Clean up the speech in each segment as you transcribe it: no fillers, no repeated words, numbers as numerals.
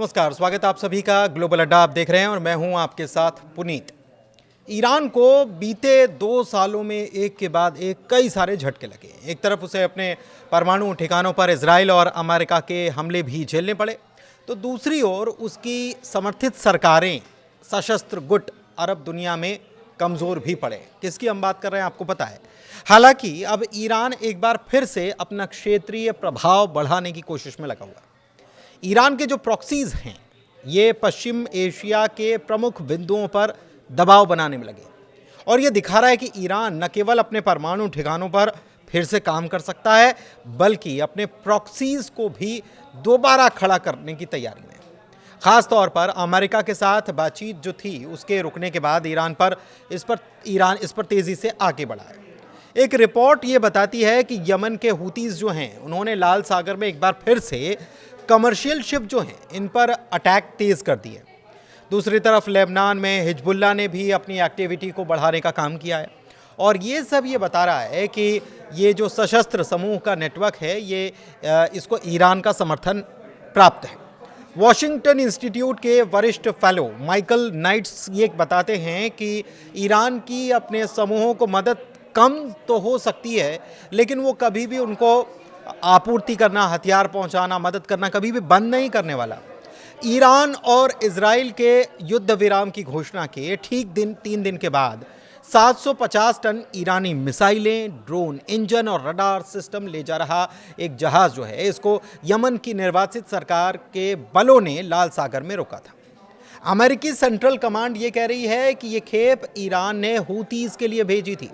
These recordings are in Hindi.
नमस्कार, स्वागत है आप सभी का। ग्लोबल अड्डा आप देख रहे हैं और मैं हूं आपके साथ पुनीत। ईरान को बीते 2 सालों में एक के बाद एक कई सारे झटके लगे। एक तरफ उसे अपने परमाणु ठिकानों पर इजराइल और अमेरिका के हमले भी झेलने पड़े, तो दूसरी ओर उसकी समर्थित सरकारें, सशस्त्र गुट अरब दुनिया में कमज़ोर भी पड़े। किसकी हम बात कर रहे हैं आपको पता है। हालांकि अब ईरान एक बार फिर से अपना क्षेत्रीय प्रभाव बढ़ाने की कोशिश में लगा हुआ है। ईरान के जो प्रॉक्सीज हैं ये पश्चिम एशिया के प्रमुख बिंदुओं पर दबाव बनाने में लगे और ये दिखा रहा है कि ईरान न केवल अपने परमाणु ठिकानों पर फिर से काम कर सकता है, बल्कि अपने प्रॉक्सीज को भी दोबारा खड़ा करने की तैयारी में। खास तौर पर अमेरिका के साथ बातचीत जो थी उसके रुकने के बाद ईरान इस पर तेजी से आगे बढ़ा है। एक रिपोर्ट ये बताती है कि यमन के हुतीज जो हैं उन्होंने लाल सागर में एक बार फिर से कमर्शियल शिप जो हैं इन पर अटैक तेज कर दिए। दूसरी तरफ लेबनान में हिजबुल्लाह ने भी अपनी एक्टिविटी को बढ़ाने का काम किया है और ये सब ये बता रहा है कि ये जो सशस्त्र समूह का नेटवर्क है इसको ईरान का समर्थन प्राप्त है। वॉशिंगटन इंस्टीट्यूट के वरिष्ठ फेलो माइकल नाइट्स ये बताते हैं कि ईरान की अपने समूहों को मदद कम तो हो सकती है, लेकिन वो कभी भी उनको आपूर्ति करना, हथियार पहुंचाना, मदद करना कभी भी बंद नहीं करने वाला। ईरान और इजराइल के युद्ध विराम की घोषणा के ठीक 3 दिन के बाद 750 टन ईरानी मिसाइलें, ड्रोन इंजन और रडार सिस्टम ले जा रहा एक जहाज जो है इसको यमन की निर्वासित सरकार के बलों ने लाल सागर में रोका था। अमेरिकी सेंट्रल कमांड ये कह रही है कि ये खेप ईरान ने हूतीज के लिए भेजी थी।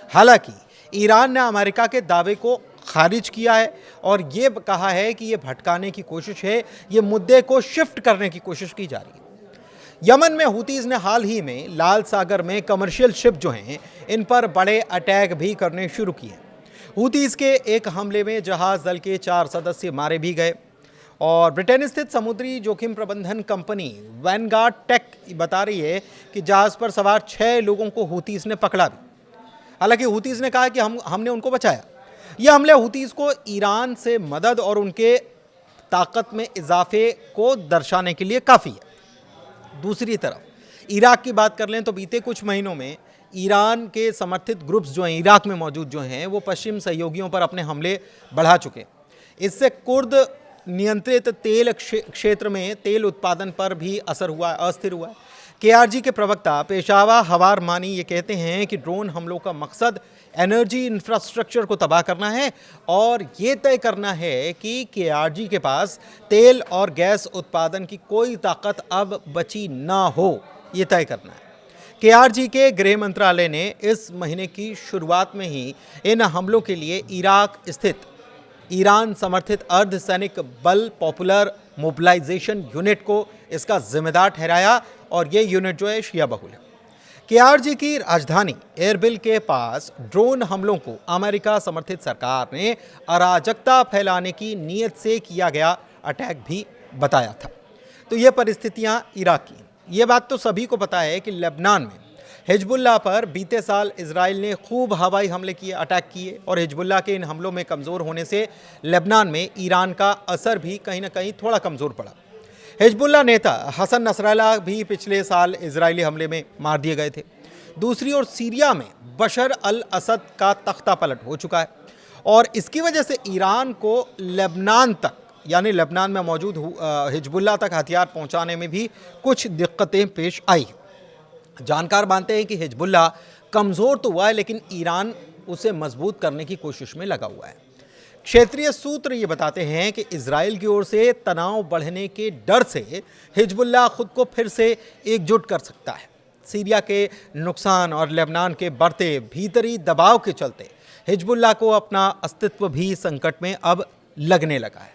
हालांकि ईरान ने अमेरिका के दावे को खारिज किया है और ये कहा है कि ये भटकाने की कोशिश है, ये मुद्दे को शिफ्ट करने की कोशिश की जा रही है। यमन में हूतीज ने हाल ही में लाल सागर में कमर्शियल शिप जो हैं इन पर बड़े अटैक भी करने शुरू किए। हूतीज के एक हमले में जहाज दल के 4 सदस्य मारे भी गए और ब्रिटेन स्थित समुद्री जोखिम प्रबंधन कंपनी वैनगार्ड टेक बता रही है कि जहाज पर सवार 6 लोगों को हूतीज ने पकड़ा भी। हालांकि हूतीज ने कहा कि हमने उनको बचाया। यह हमले हूतीज को ईरान से मदद और उनके ताकत में इजाफे को दर्शाने के लिए काफ़ी है। दूसरी तरफ इराक की बात कर लें तो बीते कुछ महीनों में ईरान के समर्थित ग्रुप्स जो हैं इराक में मौजूद जो हैं वो पश्चिम सहयोगियों पर अपने हमले बढ़ा चुके हैं। इससे कुर्द नियंत्रित तेल क्षेत्र में तेल उत्पादन पर भी असर हुआ, अस्थिर हुआ है। केआरजी के प्रवक्ता पेशावा हवारमानी ये कहते हैं कि ड्रोन हमलों का मकसद एनर्जी इंफ्रास्ट्रक्चर को तबाह करना है और ये तय करना है कि केआरजी के पास तेल और गैस उत्पादन की कोई ताकत अब बची ना हो, ये तय करना है। केआरजी के गृह मंत्रालय ने इस महीने की शुरुआत में ही इन हमलों के लिए इराक स्थित ईरान समर्थित अर्धसैनिक बल पॉपुलर मोबिलाइजेशन यूनिट को इसका जिम्मेदार ठहराया और ये यूनिट जो है शिया बहुल है। केआरजी की राजधानी एरबिल के पास ड्रोन हमलों को अमेरिका समर्थित सरकार ने अराजकता फैलाने की नीयत से किया गया अटैक भी बताया था। तो ये परिस्थितियां इराक की। ये बात तो सभी को पता है कि लेबनान में हिजबुल्लाह पर बीते साल इजराइल ने खूब हवाई हमले किए, अटैक किए और हिजबुल्लाह के इन हमलों में कमज़ोर होने से लेबनान में ईरान का असर भी कहीं ना कहीं थोड़ा कमज़ोर पड़ा। हिजबुल्लाह नेता हसन नसरल्लाह भी पिछले साल इजरायली हमले में मार दिए गए थे। दूसरी ओर सीरिया में बशर अल असद का तख्ता पलट हो चुका है और इसकी वजह से ईरान को लेबनान तक, यानी लेबनान में मौजूद हिजबुल्लाह तक हथियार पहुंचाने में भी कुछ दिक्कतें पेश आई। जानकार मानते हैं कि हिजबुल्लाह कमज़ोर तो हुआ है, लेकिन ईरान उसे मजबूत करने की कोशिश में लगा हुआ है। क्षेत्रीय सूत्र ये बताते हैं कि इजराइल की ओर से तनाव बढ़ने के डर से हिजबुल्लाह खुद को फिर से एकजुट कर सकता है। सीरिया के नुकसान और लेबनान के बढ़ते भीतरी दबाव के चलते हिजबुल्लाह को अपना अस्तित्व भी संकट में अब लगने लगा है।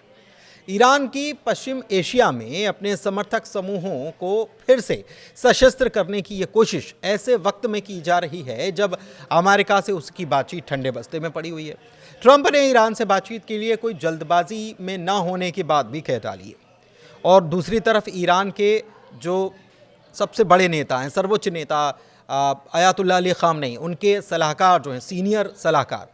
ईरान की पश्चिम एशिया में अपने समर्थक समूहों को फिर से सशस्त्र करने की ये कोशिश ऐसे वक्त में की जा रही है जब अमेरिका से उसकी बातचीत ठंडे बस्ते में पड़ी हुई है। ट्रंप ने ईरान से बातचीत के लिए कोई जल्दबाजी में न होने की बात भी कह डाली है और दूसरी तरफ ईरान के जो सबसे बड़े नेता हैं, सर्वोच्च नेता अयातुल्लाह अली ख़ामनेई, उनके सलाहकार जो हैं, सीनियर सलाहकार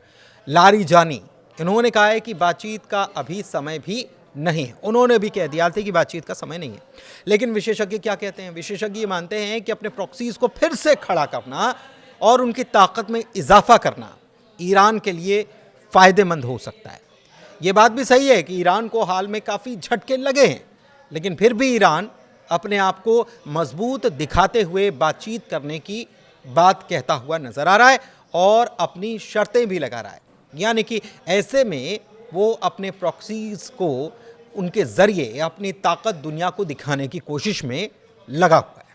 लारीजानी, इन्होंने कहा है कि बातचीत का अभी समय भी नहीं है। उन्होंने भी कह दिया था कि बातचीत का समय नहीं है। लेकिन विशेषज्ञ क्या कहते हैं? विशेषज्ञ ये मानते हैं कि अपने प्रॉक्सीज को फिर से खड़ा करना और उनकी ताकत में इजाफा करना ईरान के लिए फ़ायदेमंद हो सकता है। ये बात भी सही है कि ईरान को हाल में काफ़ी झटके लगे हैं, लेकिन फिर भी ईरान अपने आप को मजबूत दिखाते हुए बातचीत करने की बात कहता हुआ नजर आ रहा है और अपनी शर्तें भी लगा रहा है। यानी कि ऐसे में वो अपने प्रॉक्सीज को उनके ज़रिए अपनी ताकत दुनिया को दिखाने की कोशिश में लगा हुआ है।